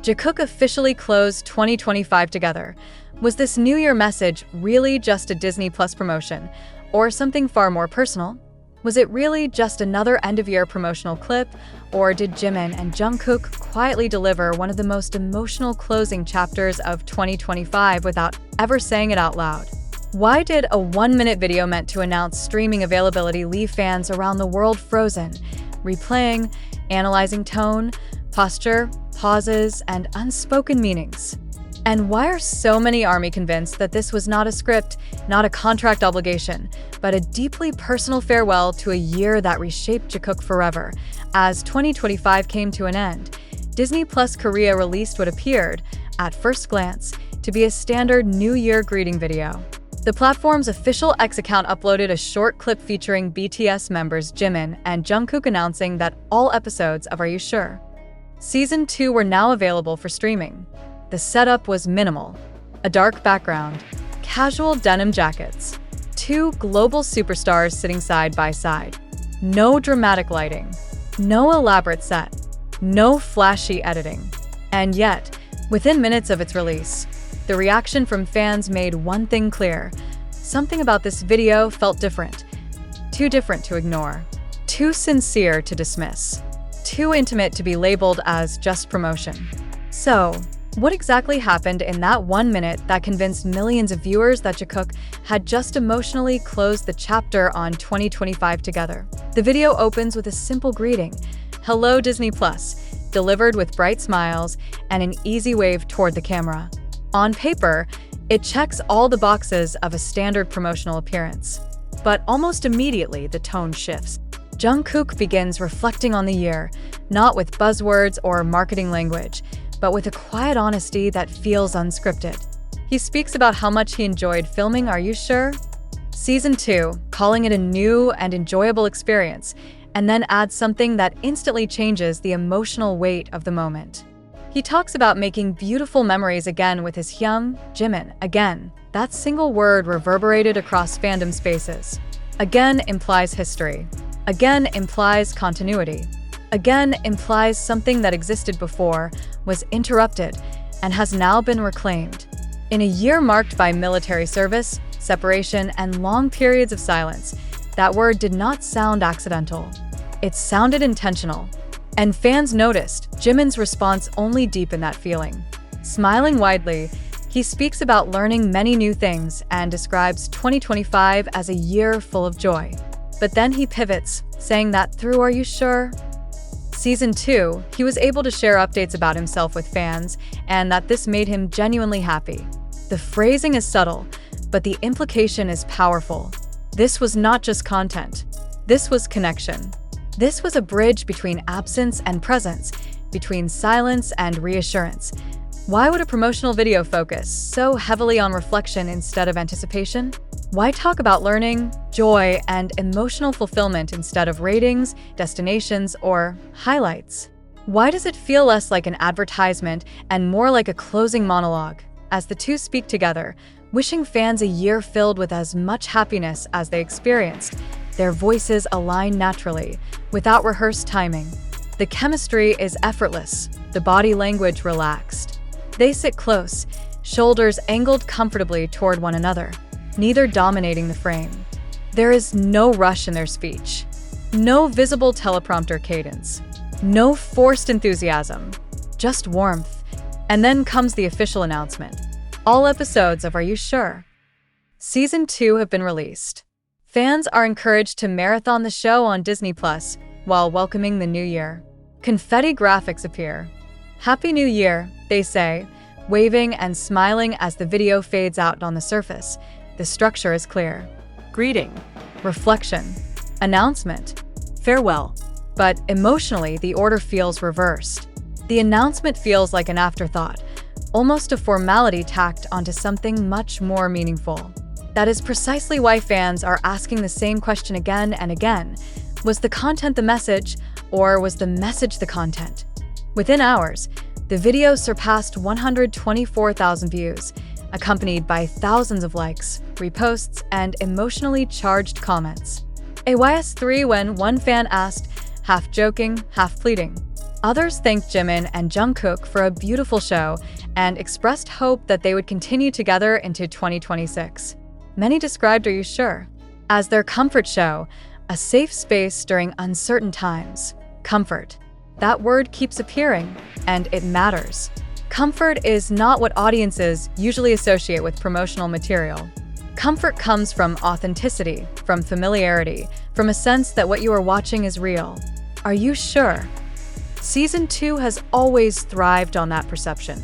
JIKOOK officially closed 2025 together. Was this New Year message really just a Disney Plus promotion, or something far more personal? Was it really just another end-of-year promotional clip, or did Jimin and Jungkook quietly deliver one of the most emotional closing chapters of 2025 without ever saying it out loud? Why did a one-minute video meant to announce streaming availability leave fans around the world frozen, replaying, analyzing tone, posture, pauses, and unspoken meanings? And why are so many ARMY convinced that this was not a script, not a contract obligation, but a deeply personal farewell to a year that reshaped JIKOOK forever? As 2025 came to an end, Disney Plus Korea released what appeared, at first glance, to be a standard New Year greeting video. The platform's official X account uploaded a short clip featuring BTS members Jimin and Jungkook announcing that all episodes of Are You Sure? Season 2 were now available for streaming. The setup was minimal. A dark background, casual denim jackets, two global superstars sitting side by side. No dramatic lighting, no elaborate set, no flashy editing. And yet, within minutes of its release, the reaction from fans made one thing clear. Something about this video felt different. Too different to ignore. Too sincere to dismiss. Too intimate to be labeled as just promotion. So, what exactly happened in that 1 minute that convinced millions of viewers that JIKOOK had just emotionally closed the chapter on 2025 together? The video opens with a simple greeting, "Hello Disney Plus," delivered with bright smiles and an easy wave toward the camera. On paper, it checks all the boxes of a standard promotional appearance. But almost immediately, the tone shifts. Jungkook begins reflecting on the year, not with buzzwords or marketing language, but with a quiet honesty that feels unscripted. He speaks about how much he enjoyed filming Are You Sure? Season 2, calling it a new and enjoyable experience, and then adds something that instantly changes the emotional weight of the moment. He talks about making beautiful memories again with his hyung, Jimin. Again, that single word reverberated across fandom spaces. Again implies history. Again implies continuity. Again implies something that existed before, was interrupted, and has now been reclaimed. In a year marked by military service, separation, and long periods of silence, that word did not sound accidental. It sounded intentional. And fans noticed. Jimin's response only deepened that feeling. Smiling widely, he speaks about learning many new things and describes 2025 as a year full of joy. But then he pivots, saying that through Are You Sure? Season 2, he was able to share updates about himself with fans, and that this made him genuinely happy. The phrasing is subtle, but the implication is powerful. This was not just content. This was connection. This was a bridge between absence and presence, between silence and reassurance. Why would a promotional video focus so heavily on reflection instead of anticipation? Why talk about learning, joy, and emotional fulfillment instead of ratings, destinations, or highlights? Why does it feel less like an advertisement and more like a closing monologue? As the two speak together, wishing fans a year filled with as much happiness as they experienced, their voices align naturally, without rehearsed timing. The chemistry is effortless, the body language relaxed. They sit close, shoulders angled comfortably toward one another, neither dominating the frame. There is no rush in their speech, no visible teleprompter cadence, no forced enthusiasm, just warmth. And then comes the official announcement. All episodes of Are You Sure? Season 2 have been released. Fans are encouraged to marathon the show on Disney Plus while welcoming the new year. Confetti graphics appear. Happy New Year, they say, waving and smiling as the video fades out on the surface. The structure is clear. Greeting, reflection, announcement, farewell. But emotionally, the order feels reversed. The announcement feels like an afterthought, almost a formality tacked onto something much more meaningful. That is precisely why fans are asking the same question again and again. Was the content the message, or was the message the content? Within hours, the video surpassed 124,000 views, accompanied by thousands of likes, reposts, and emotionally charged comments. AYS3 when one fan asked, half joking, half pleading, Others thanked Jimin and Jungkook for a beautiful show and expressed hope that they would continue together into 2026. Many described Are You Sure? As their comfort show, a safe space during uncertain times. Comfort. That word keeps appearing, and it matters. Comfort is not what audiences usually associate with promotional material. Comfort comes from authenticity, from familiarity, from a sense that what you are watching is real. Are you sure? Season 2 has always thrived on that perception.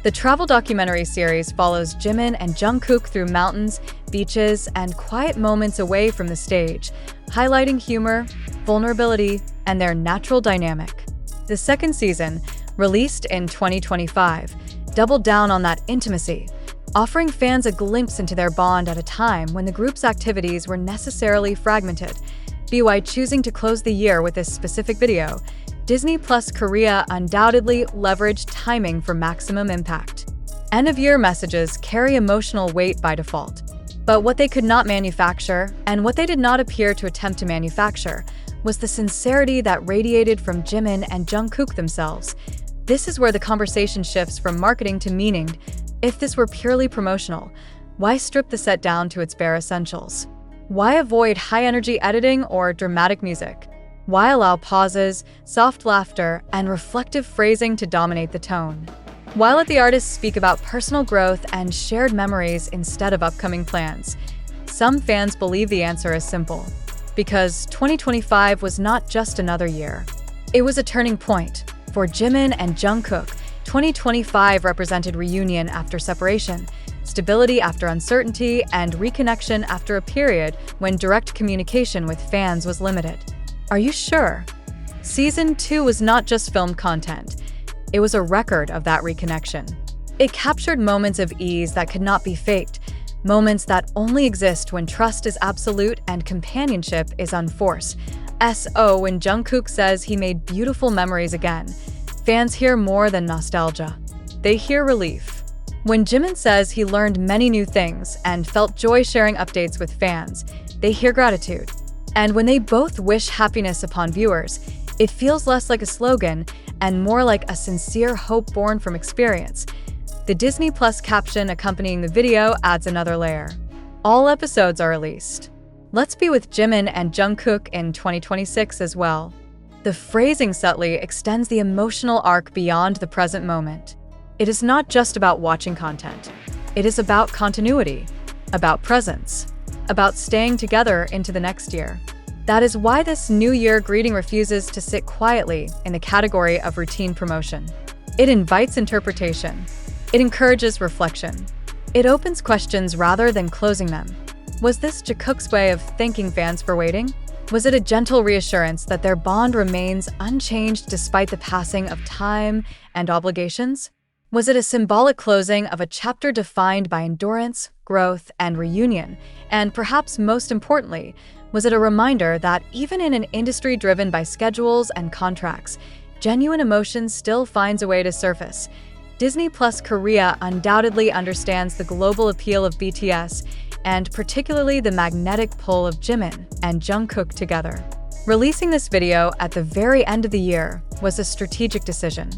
The travel documentary series follows Jimin and Jungkook through mountains, beaches, and quiet moments away from the stage, highlighting humor, vulnerability, and their natural dynamic. The second season, released in 2025, doubled down on that intimacy, offering fans a glimpse into their bond at a time when the group's activities were necessarily fragmented. By choosing to close the year with this specific video, Disney Plus Korea undoubtedly leveraged timing for maximum impact. End-of-year messages carry emotional weight by default. But what they could not manufacture, and what they did not appear to attempt to manufacture, was the sincerity that radiated from Jimin and Jungkook themselves. This is where the conversation shifts from marketing to meaning. If this were purely promotional, why strip the set down to its bare essentials? Why avoid high-energy editing or dramatic music? Why allow pauses, soft laughter, and reflective phrasing to dominate the tone? Why let the artists speak about personal growth and shared memories instead of upcoming plans? Some fans believe the answer is simple. Because 2025 was not just another year. It was a turning point. For Jimin and Jungkook, 2025 represented reunion after separation, stability after uncertainty, and reconnection after a period when direct communication with fans was limited. Are you sure? Season 2 was not just filmed content. It was a record of that reconnection. It captured moments of ease that could not be faked, moments that only exist when trust is absolute and companionship is unforced. When Jungkook says he made beautiful memories again, fans hear more than nostalgia. They hear relief. When Jimin says he learned many new things and felt joy sharing updates with fans, they hear gratitude. And when they both wish happiness upon viewers, it feels less like a slogan and more like a sincere hope born from experience. The Disney Plus caption accompanying the video adds another layer. All episodes are released. Let's be with Jimin and Jungkook in 2026 as well. The phrasing subtly extends the emotional arc beyond the present moment. It is not just about watching content. It is about continuity, about presence, about staying together into the next year. That is why this New Year greeting refuses to sit quietly in the category of routine promotion. It invites interpretation. It encourages reflection. It opens questions rather than closing them. Was this JIKOOK's way of thanking fans for waiting? Was it a gentle reassurance that their bond remains unchanged despite the passing of time and obligations? Was it a symbolic closing of a chapter defined by endurance, growth, and reunion? And perhaps most importantly, was it a reminder that even in an industry driven by schedules and contracts, genuine emotion still finds a way to surface? Disney Plus Korea undoubtedly understands the global appeal of BTS, and particularly the magnetic pull of Jimin and Jungkook together. Releasing this video at the very end of the year was a strategic decision.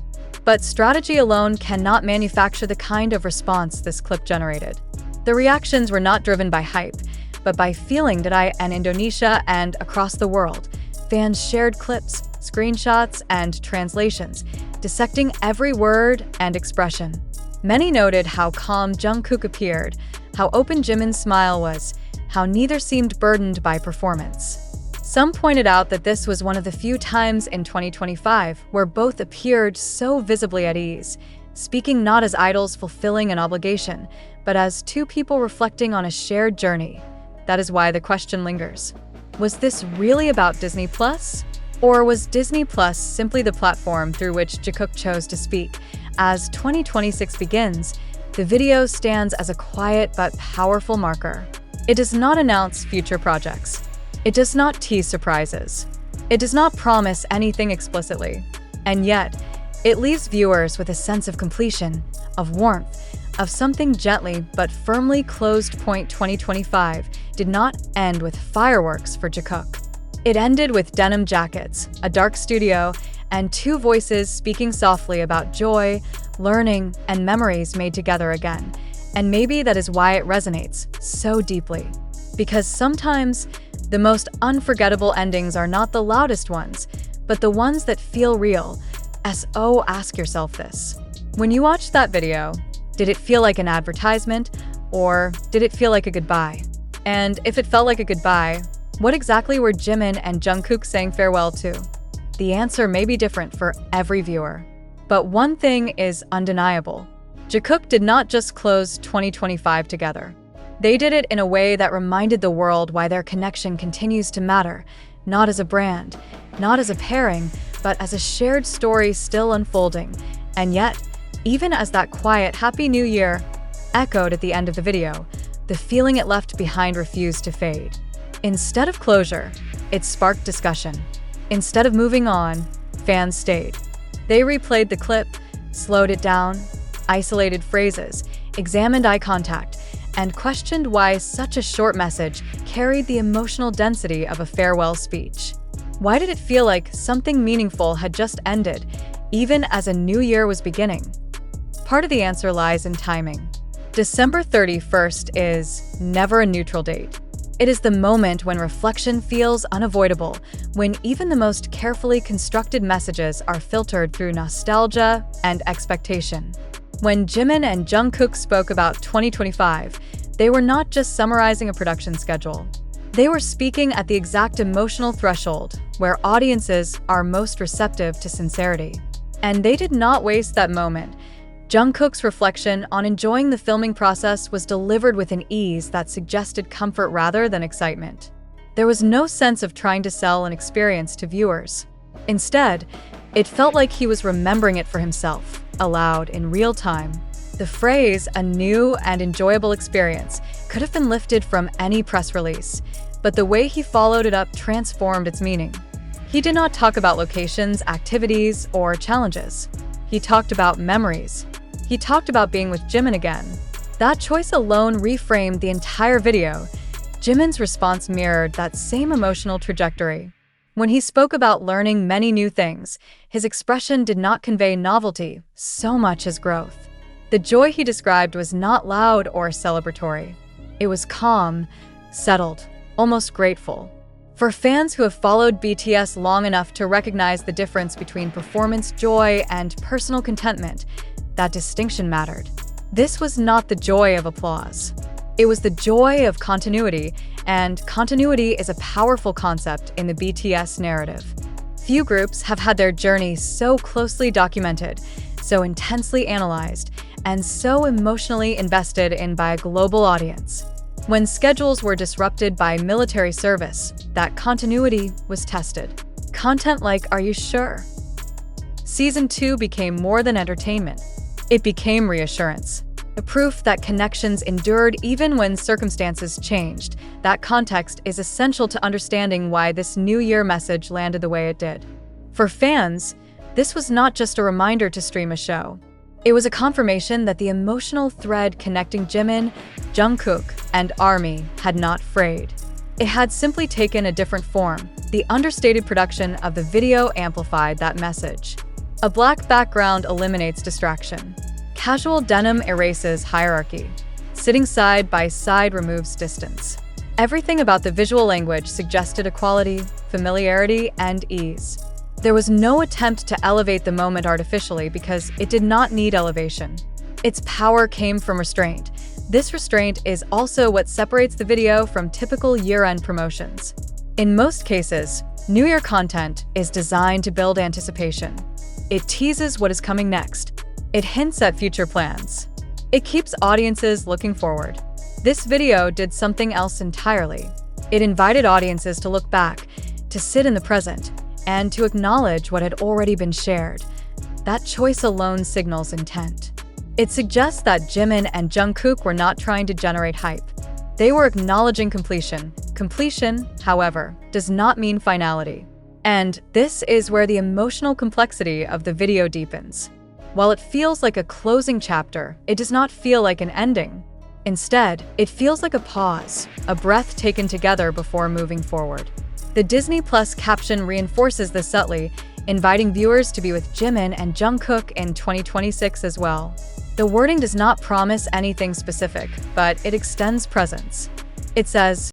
But strategy alone cannot manufacture the kind of response this clip generated. The reactions were not driven by hype, but by feeling that in Indonesia and across the world, fans shared clips, screenshots, and translations, dissecting every word and expression. Many noted how calm Jungkook appeared, how open Jimin's smile was, how neither seemed burdened by performance. Some pointed out that this was one of the few times in 2025 where both appeared so visibly at ease, speaking not as idols fulfilling an obligation, but as two people reflecting on a shared journey. That is why the question lingers. Was this really about Disney Plus? Or was Disney Plus simply the platform through which JIKOOK chose to speak? As 2026 begins, the video stands as a quiet but powerful marker. It does not announce future projects. It does not tease surprises. It does not promise anything explicitly. And yet, it leaves viewers with a sense of completion, of warmth, of something gently but firmly closed. 2025 did not end with fireworks for JIKOOK. It ended with denim jackets, a dark studio, and two voices speaking softly about joy, learning, and memories made together again. And maybe that is why it resonates so deeply. Because sometimes the most unforgettable endings are not the loudest ones, but the ones that feel real. So ask yourself this. When you watched that video, did it feel like an advertisement, or did it feel like a goodbye? And if it felt like a goodbye, what exactly were Jimin and Jungkook saying farewell to? The answer may be different for every viewer. But one thing is undeniable. JIKOOK did not just close 2025 together. They did it in a way that reminded the world why their connection continues to matter, not as a brand, not as a pairing, but as a shared story still unfolding. And yet, even as that quiet Happy New Year echoed at the end of the video, the feeling it left behind refused to fade. Instead of closure, it sparked discussion. Instead of moving on, fans stayed. They replayed the clip, slowed it down, isolated phrases, examined eye contact, and questioned why such a short message carried the emotional density of a farewell speech. Why did it feel like something meaningful had just ended, even as a new year was beginning? Part of the answer lies in timing. December 31st is never a neutral date. It is the moment when reflection feels unavoidable, when even the most carefully constructed messages are filtered through nostalgia and expectation. When Jimin and Jungkook spoke about 2025, they were not just summarizing a production schedule. They were speaking at the exact emotional threshold where audiences are most receptive to sincerity. And they did not waste that moment. Jungkook's reflection on enjoying the filming process was delivered with an ease that suggested comfort rather than excitement. There was no sense of trying to sell an experience to viewers. Instead, it felt like he was remembering it for himself, aloud in real time. The phrase, "a new and enjoyable experience," could have been lifted from any press release, but the way he followed it up transformed its meaning. He did not talk about locations, activities, or challenges. He talked about memories. He talked about being with Jimin again. That choice alone reframed the entire video. Jimin's response mirrored that same emotional trajectory. When he spoke about learning many new things, his expression did not convey novelty so much as growth. The joy he described was not loud or celebratory. It was calm, settled, almost grateful. For fans who have followed BTS long enough to recognize the difference between performance joy and personal contentment, that distinction mattered. This was not the joy of applause. It was the joy of continuity, and continuity is a powerful concept in the BTS narrative. Few groups have had their journey so closely documented, so intensely analyzed, and so emotionally invested in by a global audience. When schedules were disrupted by military service, that continuity was tested. Content like "Are you sure?" Season 2 became more than entertainment. It became reassurance. The proof that connections endured even when circumstances changed. That context is essential to understanding why this New Year message landed the way it did. For fans, this was not just a reminder to stream a show. It was a confirmation that the emotional thread connecting Jimin, Jungkook, and ARMY had not frayed. It had simply taken a different form. The understated production of the video amplified that message. A black background eliminates distraction. Casual denim erases hierarchy. Sitting side by side removes distance. Everything about the visual language suggested equality, familiarity, and ease. There was no attempt to elevate the moment artificially because it did not need elevation. Its power came from restraint. This restraint is also what separates the video from typical year-end promotions. In most cases, New Year content is designed to build anticipation. It teases what is coming next. It hints at future plans. It keeps audiences looking forward. This video did something else entirely. It invited audiences to look back, to sit in the present, and to acknowledge what had already been shared. That choice alone signals intent. It suggests that Jimin and Jungkook were not trying to generate hype. They were acknowledging completion. Completion, however, does not mean finality. And this is where the emotional complexity of the video deepens. While it feels like a closing chapter, it does not feel like an ending. Instead, it feels like a pause, a breath taken together before moving forward. The Disney Plus caption reinforces this subtly. inviting viewers to be with Jimin and Jungkook in 2026 as well. The wording does not promise anything specific, but it extends presence. It says,